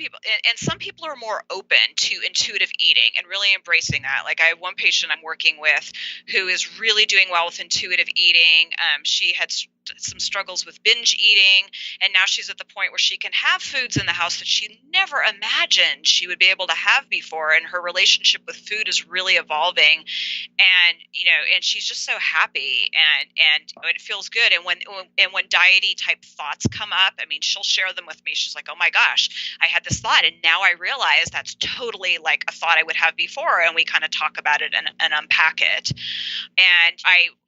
people are more open to intuitive eating and really embracing that. Like I have one patient I'm working with who is really doing well with intuitive eating. She had some struggles with binge eating, and now she's at the point where she can have foods in the house that she never imagined she would be able to have before, and her relationship with food is really evolving, and and she's just so happy, and it feels good. And when diety type thoughts come up, I mean, she'll share them with me. She's like, oh my gosh, I had this thought and now I realize that's totally like a thought I would have before, and we kind of talk about it and unpack it. And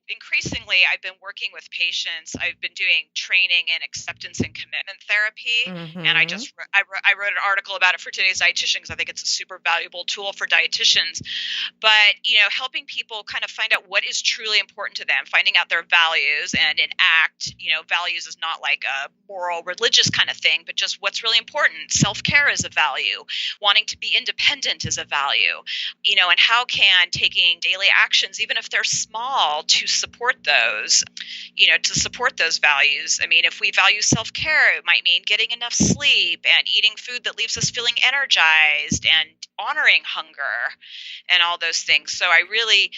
increasingly I've been working with patients. I've been doing training in acceptance and commitment therapy. And I wrote an article about it for today's dietitian because I think it's a super valuable tool for dietitians. But, helping people kind of find out what is truly important to them, finding out their values, and in ACT, values is not like a moral, religious kind of thing, but just what's really important. Self-care is a value. Wanting to be independent is a value, and how can taking daily actions, even if they're small, to support those, values. I mean, if we value self-care, it might mean getting enough sleep and eating food that leaves us feeling energized and honoring hunger and all those things. So I really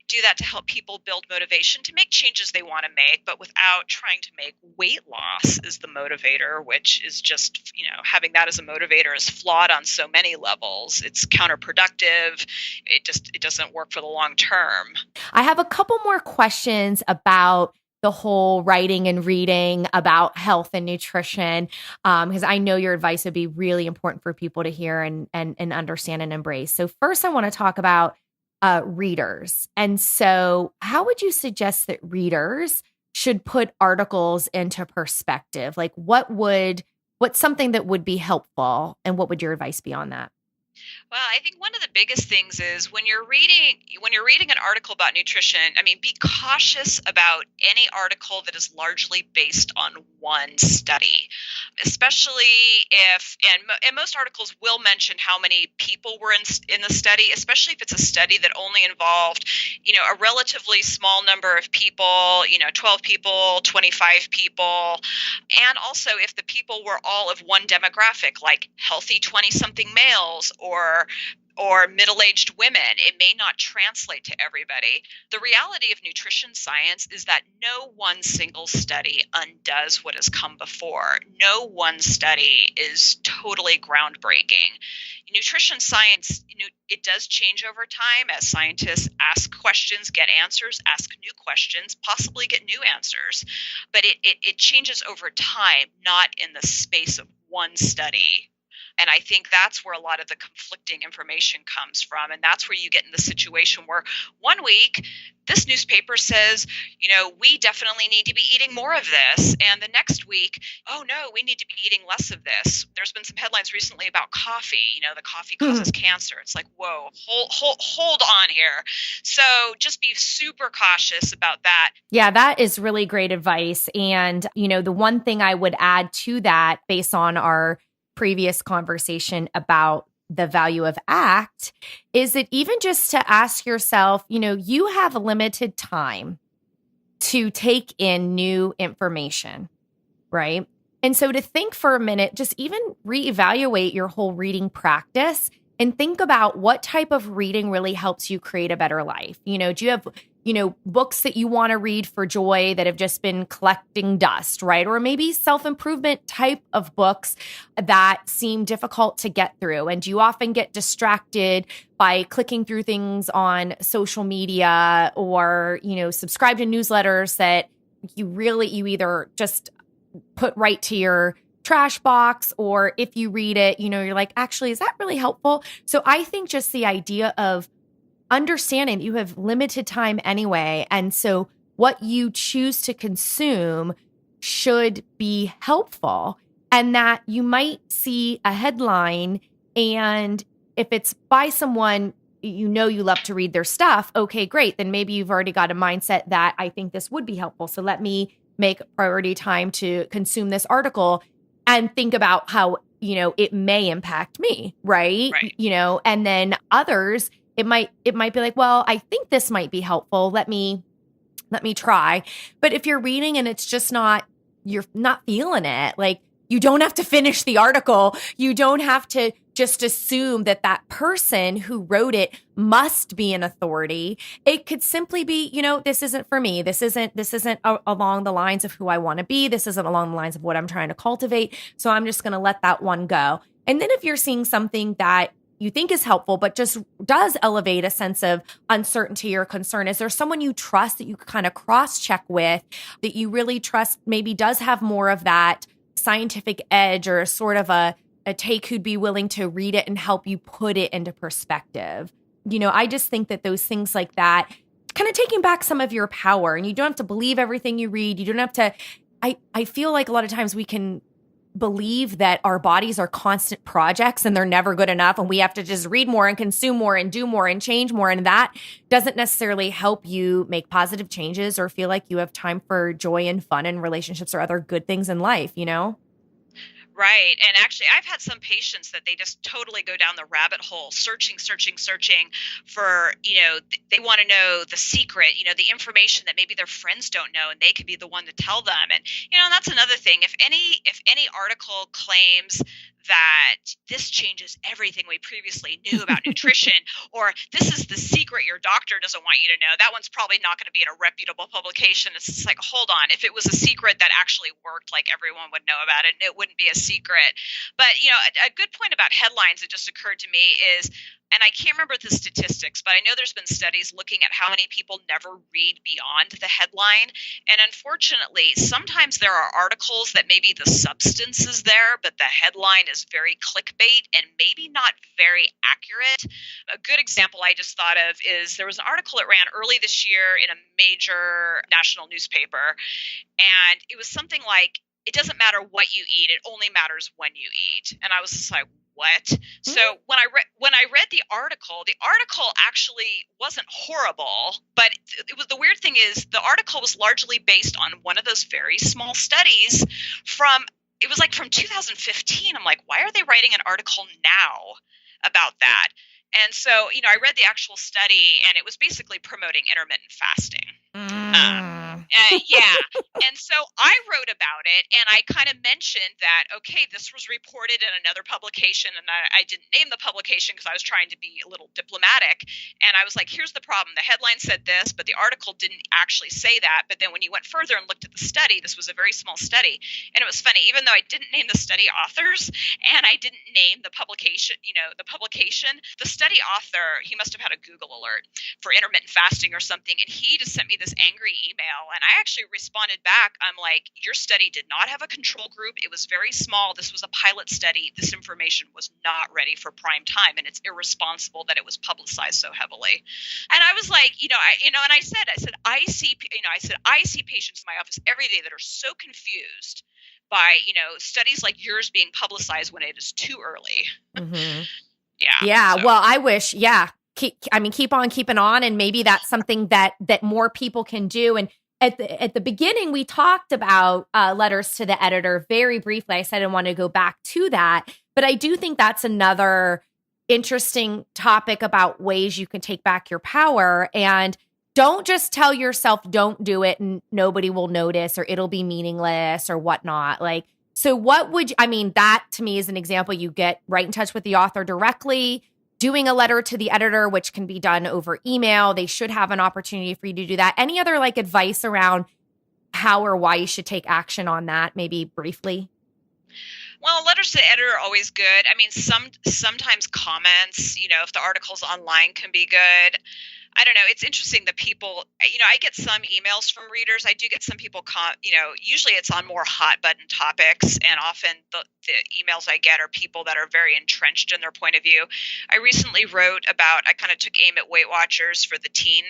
do that to help people build motivation to make changes they want to make, but without trying to make weight loss is the motivator, which is just, having that as a motivator is flawed on so many levels. It's counterproductive. It doesn't work for the long term. I have a couple more questions about the whole writing and reading about health and nutrition, because I know your advice would be really important for people to hear and understand and embrace. So first I want to talk about readers. And so how would you suggest that readers should put articles into perspective? Like what's something that would be helpful, and what would your advice be on that? Well, I think one of the biggest things is when you're reading an article about nutrition, I mean, be cautious about any article that is largely based on one study, especially and most articles will mention how many people were in the study, especially if it's a study that only involved, a relatively small number of people, 12 people, 25 people. And also if the people were all of one demographic, like healthy 20-something males or middle-aged women, it may not translate to everybody. The reality of nutrition science is that no one single study undoes what has come before. No one study is totally groundbreaking. Nutrition science, it does change over time as scientists ask questions, get answers, ask new questions, possibly get new answers. But it changes over time, not in the space of one study. And I think that's where a lot of the conflicting information comes from. And that's where you get in the situation where one week this newspaper says, we definitely need to be eating more of this. And the next week, oh no, we need to be eating less of this. There's been some headlines recently about coffee, the coffee causes cancer. It's like, whoa, hold on here. So just be super cautious about that. Yeah, that is really great advice. And, the one thing I would add to that, based on our previous conversation about the value of ACT, is that even just to ask yourself, you have limited time to take in new information, right? And so to think for a minute, just even reevaluate your whole reading practice and think about what type of reading really helps you create a better life. Do you have books that you want to read for joy that have just been collecting dust, right? Or maybe self-improvement type of books that seem difficult to get through. And do you often get distracted by clicking through things on social media or, subscribe to newsletters that you either just put right to your trash box, or if you read it, you're like, actually, is that really helpful? So I think just the idea of understanding you have limited time anyway. And so what you choose to consume should be helpful, and that you might see a headline, and if it's by someone you love to read their stuff, okay, great. Then maybe you've already got a mindset that I think this would be helpful. So let me make priority time to consume this article and think about how, it may impact me, right? And then others, it might be like, well, I think this might be helpful. Let me try. But if you're reading and it's just you're not feeling it, like, you don't have to finish the article. You don't have to just assume that person who wrote it must be an authority. It could simply be, this isn't for me. This isn't along the lines of who I want to be. This isn't along the lines of what I'm trying to cultivate. So I'm just going to let that one go. And then if you're seeing something that you think is helpful, but just does elevate a sense of uncertainty or concern, is there someone you trust that you kind of cross-check with, that you really trust maybe does have more of that scientific edge, or sort of a take who'd be willing to read it and help you put it into perspective? I just think that those things like that kind of taking back some of your power, and you don't have to believe everything you read. You don't have to, I feel like a lot of times we can believe that our bodies are constant projects and they're never good enough, and we have to just read more and consume more and do more and change more. And that doesn't necessarily help you make positive changes or feel like you have time for joy and fun and relationships or other good things in life, you know? Right. And actually, I've had some patients that they just totally go down the rabbit hole, searching for, they want to know the secret, the information that maybe their friends don't know, and they could be the one to tell them. And, that's another thing. If any article claims that this changes everything we previously knew about nutrition, or this is the secret your doctor doesn't want you to know, that one's probably not going to be in a reputable publication. It's just like, hold on, if it was a secret that actually worked, like everyone would know about it, and it wouldn't be a secret. But, a good point about headlines that just occurred to me is, and I can't remember the statistics, but I know there's been studies looking at how many people never read beyond the headline. And unfortunately, sometimes there are articles that maybe the substance is there, but the headline is very clickbait and maybe not very accurate. A good example I just thought of is there was an article that ran early this year in a major national newspaper, and it was something like, it doesn't matter what you eat, it only matters when you eat. And I was just like, what? So when I read the article actually wasn't horrible, but the weird thing is the article was largely based on one of those very small studies from 2015. I'm like, why are they writing an article now about that? And so, I read the actual study, and it was basically promoting intermittent fasting. Yeah. And so I wrote about it, and I kind of mentioned that, okay, this was reported in another publication, and I didn't name the publication because I was trying to be a little diplomatic. And I was like, here's the problem. The headline said this, but the article didn't actually say that. But then when you went further and looked at the study, this was a very small study. And it was funny, even though I didn't name the study authors and I didn't name the publication, the study author, he must have had a Google alert for intermittent fasting or something. And he just sent me this angry email. And I actually responded back. I'm like, your study did not have a control group. It was very small. This was a pilot study. This information was not ready for prime time. And it's irresponsible that it was publicized so heavily. And I was like, I see patients in my office every day that are so confused by, studies like yours being publicized when it is too early. Mm-hmm. Yeah. So. Well, I wish, keep on keeping on. And maybe that's something that more people can do. And at the beginning, we talked about letters to the editor very briefly. I said I want to go back to that, but I do think that's another interesting topic about ways you can take back your power. And don't just tell yourself, don't do it and nobody will notice or it'll be meaningless or whatnot. Like, so what would that to me is an example. You get right in touch with the author directly, doing a letter to the editor, which can be done over email. They should have an opportunity for you to do that. Any other advice around how or why you should take action on that, maybe briefly? Well, letters to the editor are always good. Sometimes comments, if the article's online can be good. I don't know. It's interesting that people, I get some emails from readers. I do get some people, usually it's on more hot button topics. And often the emails I get are people that are very entrenched in their point of view. I recently I kind of took aim at Weight Watchers for the teen,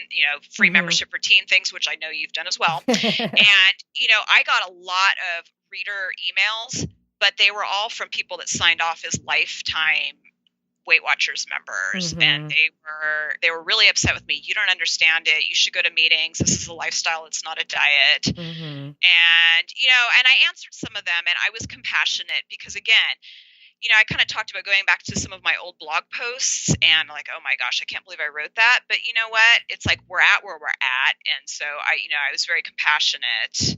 free Mm-hmm. membership for teen things, which I know you've done as well. And, I got a lot of reader emails, but they were all from people that signed off as lifetime Weight Watchers members. Mm-hmm. And they were really upset with me. You don't understand it. You should go to meetings. This is a lifestyle. It's not a diet. Mm-hmm. And, and I answered some of them, and I was compassionate because, again, I kind of talked about going back to some of my old blog posts and like, oh my gosh, I can't believe I wrote that. But you know what? It's like, we're at where we're at. And so I was very compassionate,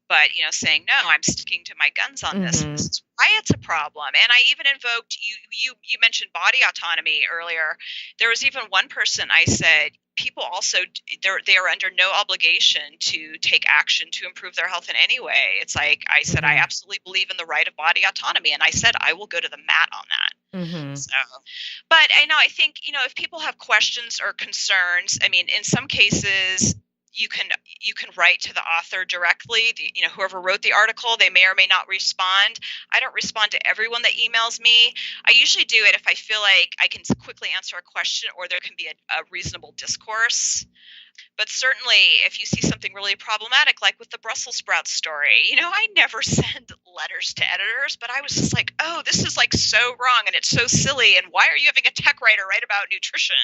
but, saying, no, I'm sticking to my guns on this. Mm-hmm. This is why it's a problem. And I even invoked, you mentioned body autonomy earlier. There was even one person I said, people also, they are under no obligation to take action to improve their health in any way. It's like, I said, I absolutely believe in the right of body autonomy. And I said, I will go to the mat on that. Mm-hmm. So, but I think, if people have questions or concerns, in some cases, you can write to the author directly. Whoever wrote the article, they may or may not respond. I don't respond to everyone that emails me. I usually do it if I feel like I can quickly answer a question or there can be a reasonable discourse. But certainly, if you see something really problematic, like with the Brussels sprouts story, I never send letters to editors, but I was just like, oh, this is like so wrong and it's so silly. And why are you having a tech writer write about nutrition?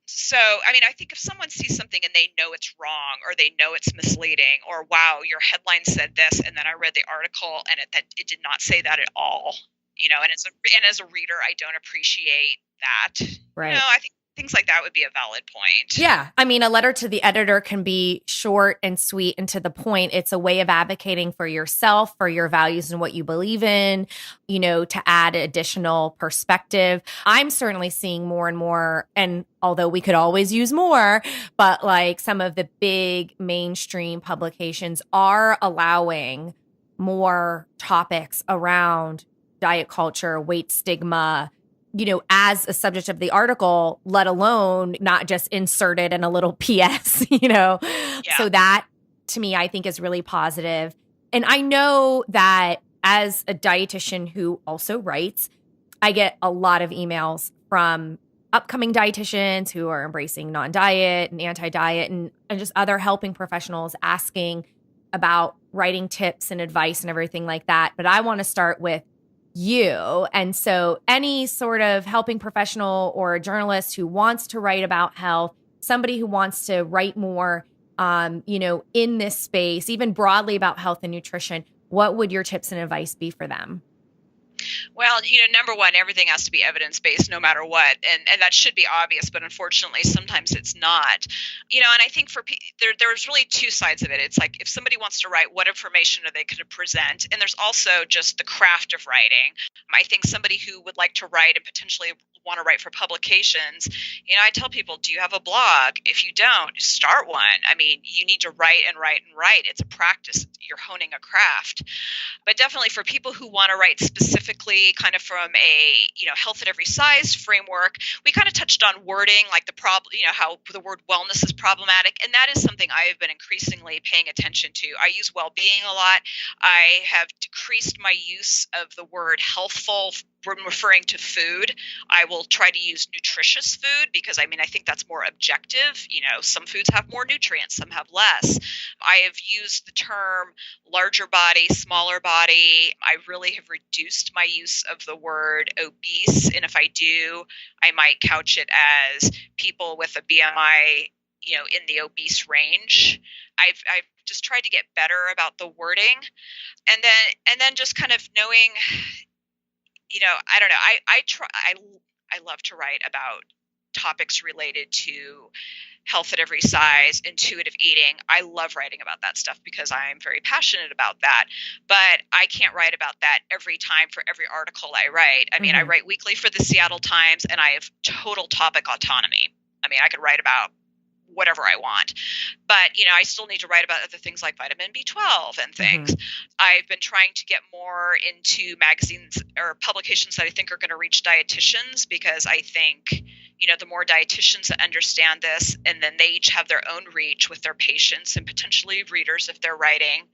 So, I mean, I think if someone sees something and they know it's wrong or they know it's misleading or, wow, your headline said this, and then I read the article and it did not say that at all, and as a reader, I don't appreciate that. Right. I think things like that would be a valid point. Yeah. I mean, a letter to the editor can be short and sweet and to the point. It's a way of advocating for yourself, for your values and what you believe in, to add additional perspective. I'm certainly seeing more and more, and although we could always use more, but like some of the big mainstream publications are allowing more topics around diet culture, weight stigma, as a subject of the article, let alone not just inserted in a little PS, Yeah. So that to me, I think is really positive. And I know that as a dietitian who also writes, I get a lot of emails from upcoming dietitians who are embracing non-diet and anti-diet and just other helping professionals asking about writing tips and advice and everything like that. But I want to start with you. And so any sort of helping professional or a journalist who wants to write about health, somebody who wants to write more, in this space, even broadly about health and nutrition, what would your tips and advice be for them? Well, number one, everything has to be evidence-based no matter what. And that should be obvious, but unfortunately, sometimes it's not. And I think there's really two sides of it. It's like if somebody wants to write, what information are they going to present? And there's also just the craft of writing. I think somebody who would like to write and potentially want to write for publications, I tell people, do you have a blog? If you don't, start one. I mean, you need to write and write and write. It's a practice. You're honing a craft. But definitely for people who want to write specifically kind of from a, health at every size framework, we kind of touched on wording, like the problem, how the word wellness is problematic. And that is something I have been increasingly paying attention to. I use well-being a lot. I have decreased my use of the word healthful when referring to food. I will try to use nutritious food because I think that's more objective. Some foods have more nutrients, some have less. I have used the term larger body, smaller body. I really have reduced my use of the word obese. And if I do, I might couch it as people with a BMI, in the obese range. I've just tried to get better about the wording. And then just kind of knowing, I don't know. I love to write about topics related to health at every size, intuitive eating. I love writing about that stuff because I'm very passionate about that. But I can't write about that every time for every article I write. I write weekly for the Seattle Times and I have total topic autonomy. I could write about whatever I want. But, I still need to write about other things like vitamin B12 and things. I've been trying to get more into magazines or publications that I think are going to reach dietitians because I think, the more dietitians that understand this and then they each have their own reach with their patients and potentially readers if they're writing,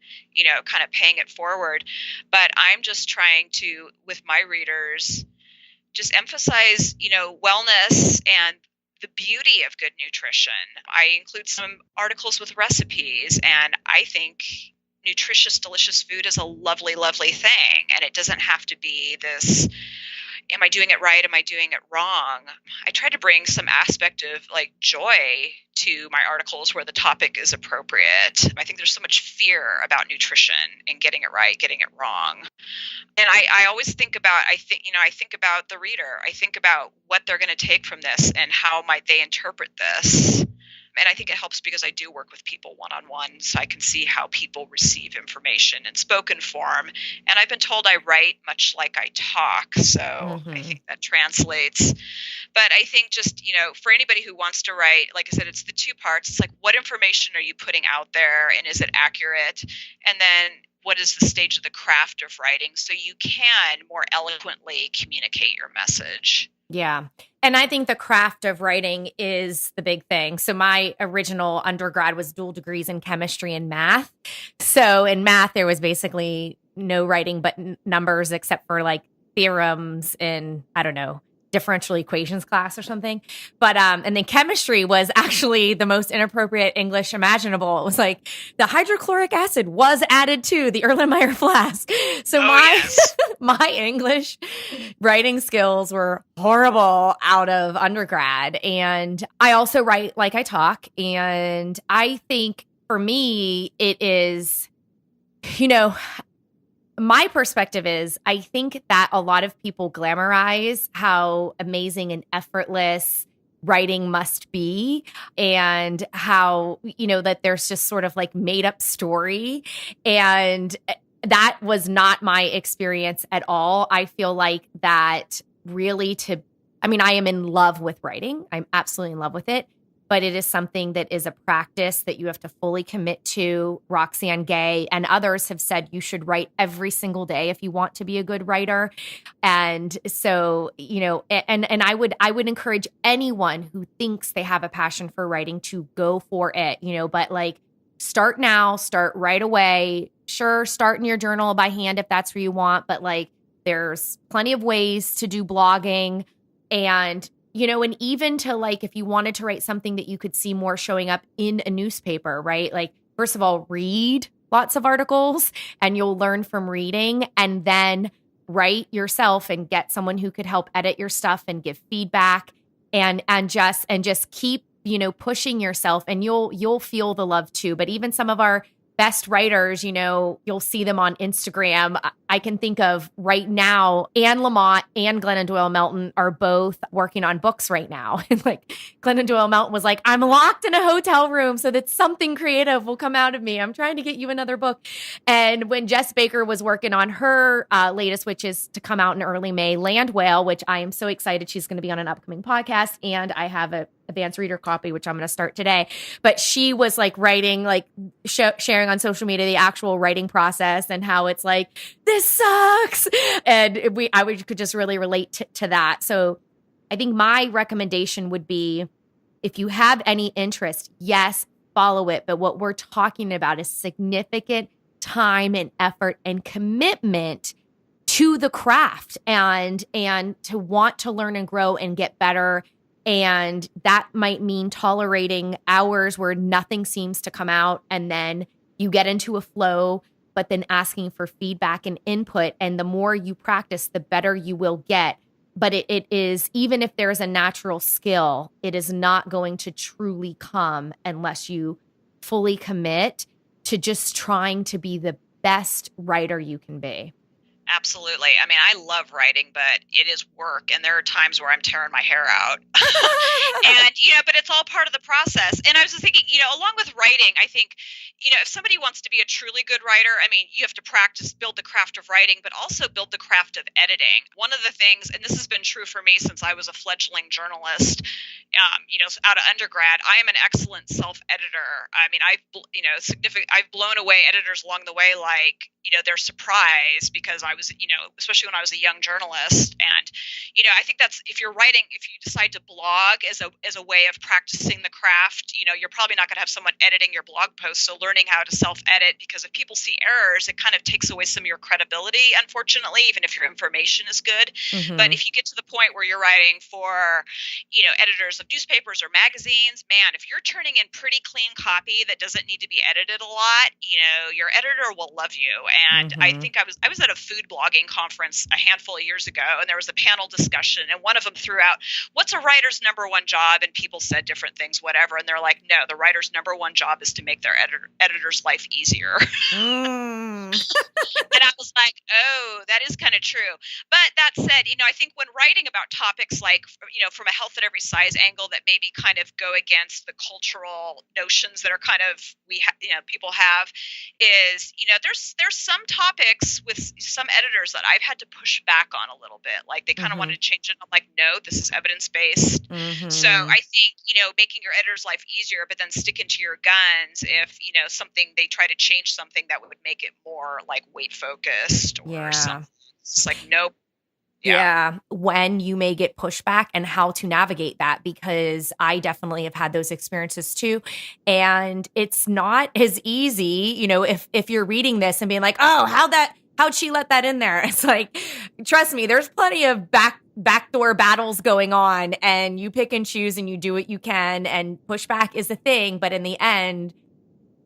kind of paying it forward. But I'm just trying to, with my readers, just emphasize, wellness and the beauty of good nutrition. I include some articles with recipes, and I think nutritious, delicious food is a lovely, lovely thing. And it doesn't have to be this, am I doing it right? Am I doing it wrong? I try to bring some aspect of like joy to my articles where the topic is appropriate. I think there's so much fear about nutrition and getting it right, getting it wrong. And I always think about, I think about the reader. I think about what they're going to take from this and how might they interpret this. And I think it helps because I do work with people one-on-one, so I can see how people receive information in spoken form. And I've been told I write much like I talk, so I think that translates. But I think just, for anybody who wants to write, like I said, it's the two parts. It's like, what information are you putting out there, and is it accurate? And then what is the stage of the craft of writing so you can more eloquently communicate your message? Yeah. And I think the craft of writing is the big thing. So my original undergrad was dual degrees in chemistry and math. So in math, there was basically no writing but numbers except for like theorems in, I don't know, differential equations class or something. But and then chemistry was actually the most inappropriate English imaginable. It was like the hydrochloric acid was added to the Erlenmeyer flask. So Yes. my English writing skills were horrible out of undergrad. And I also write like I talk. And I think for me, it is, you know, my perspective is I think that a lot of people glamorize how amazing and effortless writing must be, and how, that there's just sort of like made up story. And that was not my experience at all. I feel like that really I am in love with writing. I'm absolutely in love with it. But it is something that is a practice that you have to fully commit to. Roxane Gay and others have said you should write every single day if you want to be a good writer. And so, and I would encourage anyone who thinks they have a passion for writing to go for it, but like start now, start right away. Sure, start in your journal by hand if that's where you want, but like there's plenty of ways to do blogging. And and even to like, if you wanted to write something that you could see more showing up in a newspaper, right? Like, first of all, read lots of articles and you'll learn from reading, and then write yourself and get someone who could help edit your stuff and give feedback, and just keep, pushing yourself, and you'll feel the love too. But even some of our best writers, you'll see them on Instagram. I can think of right now, Anne Lamott and Glennon Doyle Melton are both working on books right now. And like Glennon Doyle Melton was like, I'm locked in a hotel room so that something creative will come out of me. I'm trying to get you another book. And when Jess Baker was working on her latest, which is to come out in early May, Land Whale, which I am so excited. She's going to be on an upcoming podcast. And I have a advanced reader copy, which I'm going to start today. But she was like writing, like sharing on social media the actual writing process and how it's like, this sucks. And I could just really relate to that. So I think my recommendation would be, if you have any interest, yes, follow it. But what we're talking about is significant time and effort and commitment to the craft, and to want to learn and grow and get better. And that might mean tolerating hours where nothing seems to come out, and then you get into a flow, but then asking for feedback and input. And the more you practice, the better you will get. But it is, even if there's a natural skill, it is not going to truly come unless you fully commit to just trying to be the best writer you can be. Absolutely. I mean, I love writing, but it is work. And there are times where I'm tearing my hair out. And, but it's all part of the process. And I was just thinking, along with writing, I think, if somebody wants to be a truly good writer, I mean, you have to practice, build the craft of writing, but also build the craft of editing. One of the things, and this has been true for me since I was a fledgling journalist, out of undergrad, I am an excellent self-editor. I mean, I've blown away editors along the way, like, they're surprised because I was, especially when I was a young journalist. And, I think that's, if you're writing, if you decide to blog as a way of practicing the craft, you're probably not going to have someone editing your blog post. So learning how to self-edit, because if people see errors, it kind of takes away some of your credibility, unfortunately, even if your information is good. Mm-hmm. But if you get to the point where you're writing for, editors of newspapers or magazines, man, if you're turning in pretty clean copy that doesn't need to be edited a lot, your editor will love you. And mm-hmm. I think I was at a food blogging conference a handful of years ago, and there was a panel discussion, and one of them threw out, what's a writer's number one job? And people said different things, whatever. And they're like, no, the writer's number one job is to make their editor's life easier. And I was like, oh, that is kind of true. But that said, I think when writing about topics like, from a health at every size angle that maybe kind of go against the cultural notions that are kind of, people have, is, there's some topics with some editors that I've had to push back on a little bit. Like they kind of mm-hmm. wanted to change it. I'm like, no, this is evidence-based. Mm-hmm. So I think, making your editor's life easier, but then sticking to your guns if, something, they try to change something that would make it more like weight focused or something. It's like, nope. Yeah, when you may get pushback and how to navigate that, because I definitely have had those experiences too. And it's not as easy, if you're reading this and being like, oh, how'd she let that in there? It's like, trust me, there's plenty of backdoor battles going on, and you pick and choose and you do what you can, and pushback is a thing, but in the end,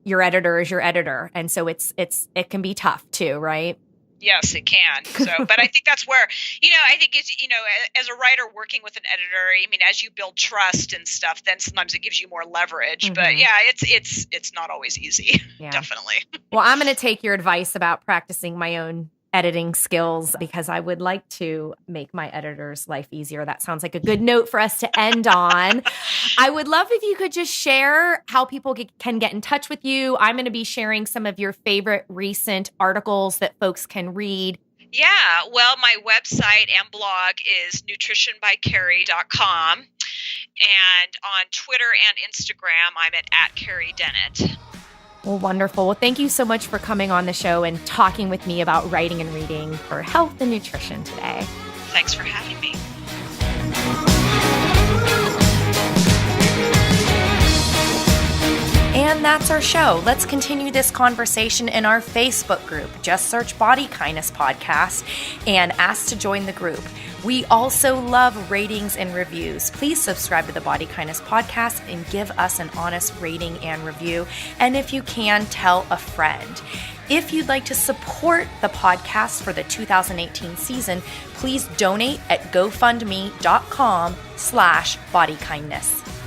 your editor is your editor. And so it can be tough too, right? Yes, it can. So, but I think that's where, I think it's, as a writer working with an editor, I mean, as you build trust and stuff, then sometimes it gives you more leverage. Mm-hmm. But yeah, it's not always easy. Yeah. Definitely. Well, I'm going to take your advice about practicing my own editing skills, because I would like to make my editor's life easier. That sounds like a good note for us to end on. I would love if you could just share how people can get in touch with you. I'm going to be sharing some of your favorite recent articles that folks can read. Yeah, well, my website and blog is nutritionbycarrie.com. And on Twitter and Instagram, I'm at Carrie Dennett. Well, wonderful. Well, thank you so much for coming on the show and talking with me about writing and reading for health and nutrition today. Thanks for having me. And that's our show. Let's continue this conversation in our Facebook group. Just search Body Kindness Podcast and ask to join the group. We also love ratings and reviews. Please subscribe to the Body Kindness Podcast and give us an honest rating and review. And if you can, tell a friend. If you'd like to support the podcast for the 2018 season, please donate at gofundme.com/bodykindness.